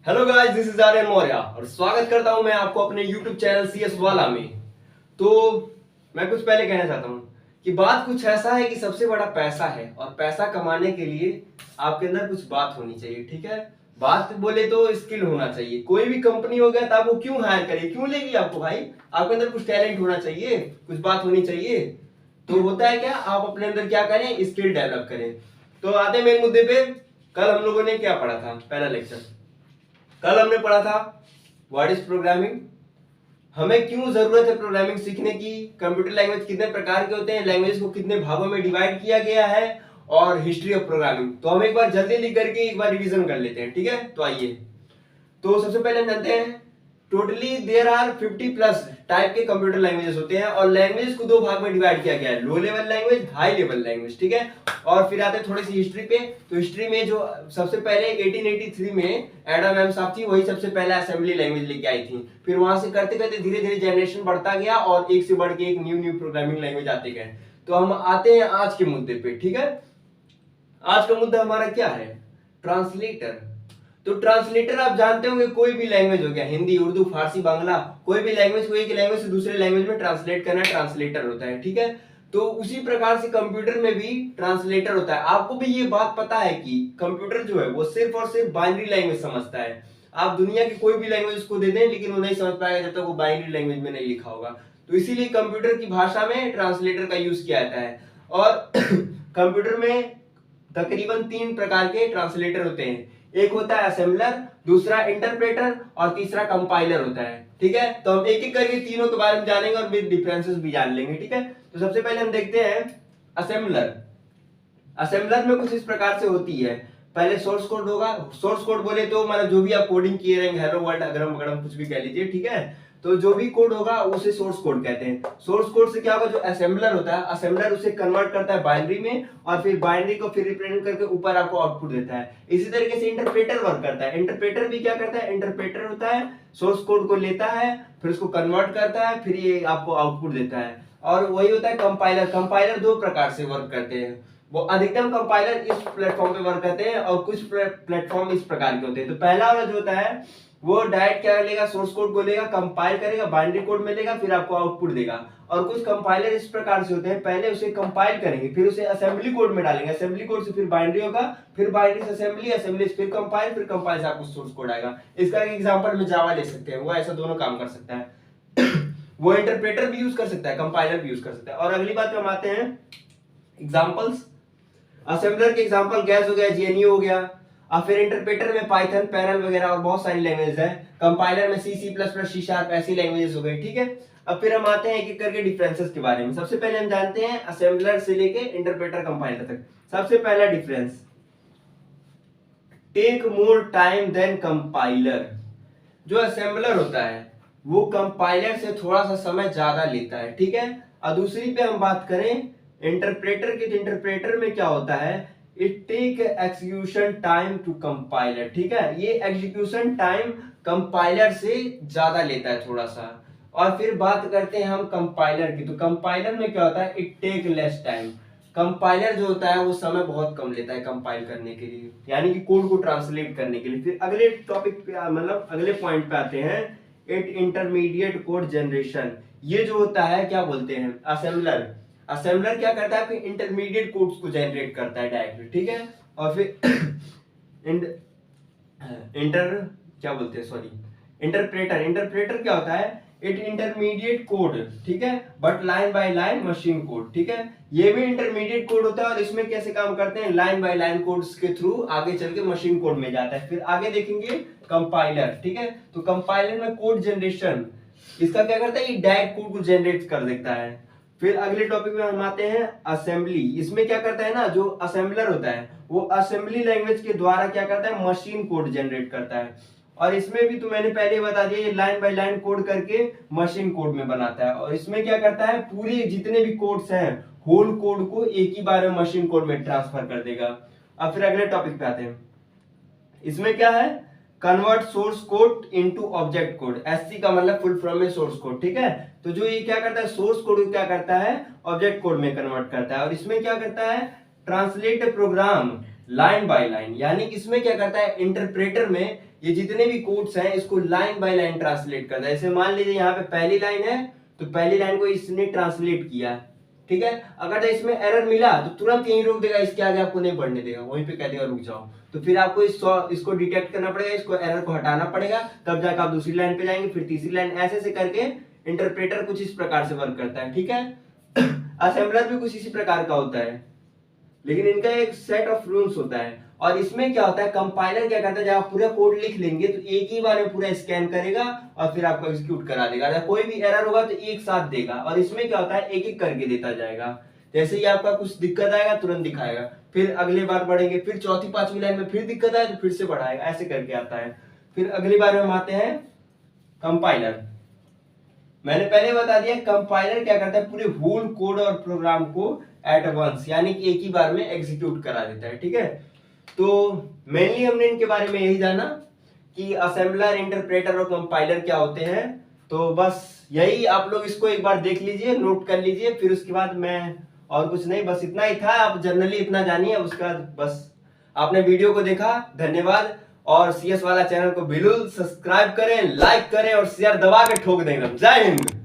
Hello guys, this is Aryan Maurya और स्वागत करता हूं मैं आपको अपने YouTube चैनल CS वाला में। तो मैं कुछ पहले कहना चाहता हूं कि बात कुछ ऐसा है कि सबसे बड़ा पैसा है और पैसा कमाने के लिए आपके अंदर कुछ बात होनी चाहिए। ठीक है, बात बोले तो स्किल होना चाहिए। कोई भी कंपनी हो गया तो आपको क्यों हायर करेगी, क्यों लेगी आपको भाई? आपके अंदर कुछ टैलेंट होना चाहिए, कुछ बात होनी चाहिए। तो होता है क्या, आप अपने अंदर क्या करें, स्किल डेवलप करें। तो आते हैं मेन मुद्दे पे। कल हम लोगों ने क्या पढ़ा था, पहला लेक्चर कल हमने पढ़ा था व्हाट इज प्रोग्रामिंग, हमें क्यों जरूरत है प्रोग्रामिंग सीखने की, कंप्यूटर लैंग्वेज कितने प्रकार के होते हैं, लैंग्वेज को कितने भागों में डिवाइड किया गया है, और हिस्ट्री ऑफ प्रोग्रामिंग। तो हम एक बार जल्दी लिख करके एक बार रिवीजन कर लेते हैं। ठीक है, तो आइए। तो सबसे पहले हम जानते हैं totally there are 50 plus type के कंप्यूटर लैंग्वेजेस होते हैं और लैंग्वेज को दो भाग में डिवाइड किया गया है, low level language, high level language. ठीक है, और फिर आते हैं थोड़ी सी हिस्ट्री पे। तो हिस्ट्री में जो सबसे पहले 1883 में एडम एम साहब थी, वही सबसे पहले असेंबली लैंग्वेज लेके आई थी। फिर वहां से करते करते धीरे धीरे जनरेशन बढ़ता गया और एक से बढ़ के एक न्यू न्यू प्रोग्रामिंग लैंग्वेज आते गए। तो हम आते हैं आज के मुद्दे पे। ठीक है, आज का मुद्दा हमारा क्या है, ट्रांसलेटर। तो ट्रांसलेटर आप जानते होंगे, कोई भी लैंग्वेज हो गया, हिंदी, उर्दू, फारसी, बांग्ला, कोई भी लैंग्वेज को एक लैंग्वेज से दूसरे लैंग्वेज में ट्रांसलेट करना ट्रांसलेटर होता है। ठीक है, तो उसी प्रकार से कंप्यूटर में भी ट्रांसलेटर होता है। आपको भी ये बात पता है कि कंप्यूटर जो है वो सिर्फ और सिर्फ बाइनरी लैंग्वेज समझता है। आप दुनिया की कोई भी लैंग्वेज उसको दे दें लेकिन वो नहीं समझ पाएगा जब तक वो बाइनरी लैंग्वेज में नहीं लिखा होगा। तो इसीलिए कंप्यूटर की भाषा में ट्रांसलेटर का यूज किया जाता है। और कंप्यूटर में तकरीबन तीन प्रकार के ट्रांसलेटर होते हैं। एक होता है असेंबलर, दूसरा इंटरप्रेटर और तीसरा कंपाइलर होता है। ठीक है, तो हम एक एक करके तीनों के बारे में जानेंगे और विद डिफरेंसेस भी जान लेंगे। ठीक है, तो सबसे पहले हम देखते हैं असेंबलर। असेंबलर में कुछ इस प्रकार से होती है। पहले सोर्स कोड होगा। सोर्स कोड बोले तो मतलब जो भी आप कोडिंग किए रहेंगे, हेलो वर्ल्ड, अगरम बगरम कुछ भी कह लीजिए। ठीक है, तो जो भी कोड होगा उसे सोर्स कोड कहते हैं। सोर्स कोड से क्या होगा, जो असेंबलर होता है, असेंबलर उसे कन्वर्ट करता है बाइनरी में और फिर बाइनरी को फिर रिप्रेजेंट करके ऊपर आपको आउटपुट देता है। इसी तरीके से इंटरप्रेटर वर्क करता है। इंटरप्रेटर भी क्या करता है, इंटरप्रेटर होता है, सोर्स कोड को लेता है, फिर उसको कन्वर्ट करता है, फिर ये आपको आउटपुट देता है। और वही होता है कंपाइलर। कंपाइलर दो प्रकार से वर्क करते हैं। वो अधिकतम कंपाइलर इस प्लेटफॉर्म पे वर्क करते हैं और कुछ प्लेटफॉर्म इस प्रकार के होते हैं। तो पहला वाला जो होता है वो डायरेक्ट क्या लेगा, सोर्स कोड को लेगा, कंपाइल करेगा, बाइनरी कोड में लेगा, फिर आपको आउटपुट देगा। और कुछ कंपाइलर इस प्रकार से होते हैं, पहले उसे कंपाइल करेंगे, फिर उसे असेंबली कोड में डालेंगे, असेंबली कोड से फिर बाइनरी होगा, फिर बाइनरी से असेंबली, असेंबली से फिर कंपाइल, फिर कंपाइल से आपको सोर्स कोड आएगा। इसका एक एग्जांपल में जावा ले सकते हैं, वो ऐसा दोनों काम कर सकता है। वो इंटरप्रेटर भी यूज कर सकता है, कंपाइलर भी यूज कर सकता है। और अगली बात पे हम आते हैं एग्जांपल्स। असेंबलर के एग्जांपल गैस हो गया, जीएनयू हो गया। अब फिर इंटरप्रेटर में पाइथन, पैरल वगैरह और बहुत सारी लैंग्वेज है। कंपाइलर में C, C plus plus, C sharp, ऐसी लैंग्वेजेस हो गई। ठीक है, अब फिर हम आते हैं एक एक करके डिफरेंसेस के बारे में। सबसे पहले हम जानते हैं असेंबलर से लेके इंटरप्रेटर कंपाइलर तक। सबसे पहला difference, take more time than compiler. जो असेंबलर होता है वो कंपाइलर से थोड़ा सा समय ज्यादा लेता है। ठीक है, और दूसरी पे हम बात करें इंटरप्रेटर की, तो इंटरप्रेटर में क्या होता है, it take execution time to compiler. ठीक है, ये एग्जीक्यूशन टाइम कंपाइलर से ज्यादा लेता है थोड़ा सा। और फिर बात करते हैं हम कंपाइलर की, तो कंपाइलर में क्या होता है, it take less time. Compiler जो होता है वो समय बहुत कम लेता है कंपाइल करने के लिए, यानी कि कोड को ट्रांसलेट करने के लिए। फिर अगले टॉपिक पे मतलब अगले पॉइंट पे आते हैं, इट इंटरमीडिएट कोड जनरेशन। ये जो होता है क्या बोलते हैं, असेंबलर। असेंबलर क्या करता है, इंटरमीडिएट कोड्स को जनरेट करता है डायरेक्टली। ठीक है, और फिर इंटर क्या बोलते हैं, सॉरी, इंटरप्रेटर। इंटरप्रेटर क्या होता है, इट इंटरमीडिएट कोड। ठीक है, but line by line machine code. ठीक है, ये भी इंटरमीडिएट कोड होता है और इसमें कैसे काम करते हैं, लाइन बाय लाइन कोड्स के थ्रू आगे चल के मशीन कोड में जाता है। फिर आगे देखेंगे कंपाइलर। ठीक है, तो कंपाइलर में कोड जनरेशन, इसका क्या करता है, ये डायरेक्ट कोड को जनरेट कर देता है। फिर अगले टॉपिक में हम आते हैं असेंबली। इसमें क्या करता है ना, जो असेंबलर होता है वो असेंबली लैंग्वेज के द्वारा क्या करता है, मशीन कोड जनरेट करता है। और इसमें भी तो मैंने पहले बता दिया, ये लाइन बाय लाइन कोड करके मशीन कोड में बनाता है। और इसमें क्या करता है, पूरे जितने भी कोड्स हैं होल कोड को एक ही बार में मशीन कोड में ट्रांसफर कर देगा। अब फिर अगले टॉपिक पे आते हैं, इसमें क्या है, convert source code into object code. SC का मतलब फुल फॉर्म में सोर्स कोड। ठीक है, तो जो ये क्या करता है, सोर्स कोड को क्या करता है, ऑब्जेक्ट कोड में कन्वर्ट करता है। और इसमें क्या करता है, translate program line by line, यानी इसमें क्या करता है, इंटरप्रेटर में ये जितने भी कोड्स हैं इसको लाइन बाय लाइन ट्रांसलेट करता है। जैसे मान लीजिए यहाँ पे पहली लाइन है तो पहली लाइन को इसने ट्रांसलेट किया, ठीक है। अगर इसमें एरर मिला तो तुरंत यहीं रोक देगा, इसके आगे आपको नहीं बढ़ने देगा, वहीं पे कह देगा रुक जाओ। तो फिर आपको इसको डिटेक्ट करना पड़ेगा, इसको एरर को हटाना पड़ेगा, तब जाकर आप दूसरी लाइन पे जाएंगे, फिर तीसरी लाइन, ऐसे से करके इंटरप्रेटर कुछ इस प्रकार से वर्क करता है, ठीक है। असेंबलर भी कुछ इसी प्रकार का होता है, लेकिन इनका एक सेट ऑफ रूल्स होता है। और इसमें क्या होता है, कंपाइलर क्या करता है, जब आप पूरा कोड लिख लेंगे तो एक ही बार में पूरा स्कैन करेगा और फिर आपको एग्जीक्यूट करा देगा। अगर कोई भी एरर होगा तो एक साथ देगा, और इसमें क्या होता है एक एक करके देता जाएगा। जैसे ही आपका कुछ दिक्कत आएगा तुरंत दिखाएगा, फिर अगली बार बढ़ेंगे, फिर चौथी पांचवी लाइन में फिर दिक्कत आए तो फिर से बढ़ाएगा, ऐसे करके आता है। फिर अगली बार में हम आते हैं कंपाइलर। मैंने पहले बता दिया कंपाइलर क्या करता है, पूरे होल कोड और प्रोग्राम को एट वंस यानी कि एक ही बार में एग्जीक्यूट करा देता है, ठीक है। तो मेनली हमने इनके बारे में यही जाना कि असेंबलर, इंटरप्रेटर और कंपाइलर क्या होते हैं। तो बस यही, आप लोग इसको एक बार देख लीजिए, नोट कर लीजिए, फिर उसके बाद मैं और कुछ नहीं, बस इतना ही था। आप जनरली इतना जानिए, उसके बाद बस आपने वीडियो को देखा, धन्यवाद। और सीएस वाला चैनल को बिल्कुल सब्सक्राइब करें, लाइक करें और शेयर दबा के ठोक दें। जय हिंद।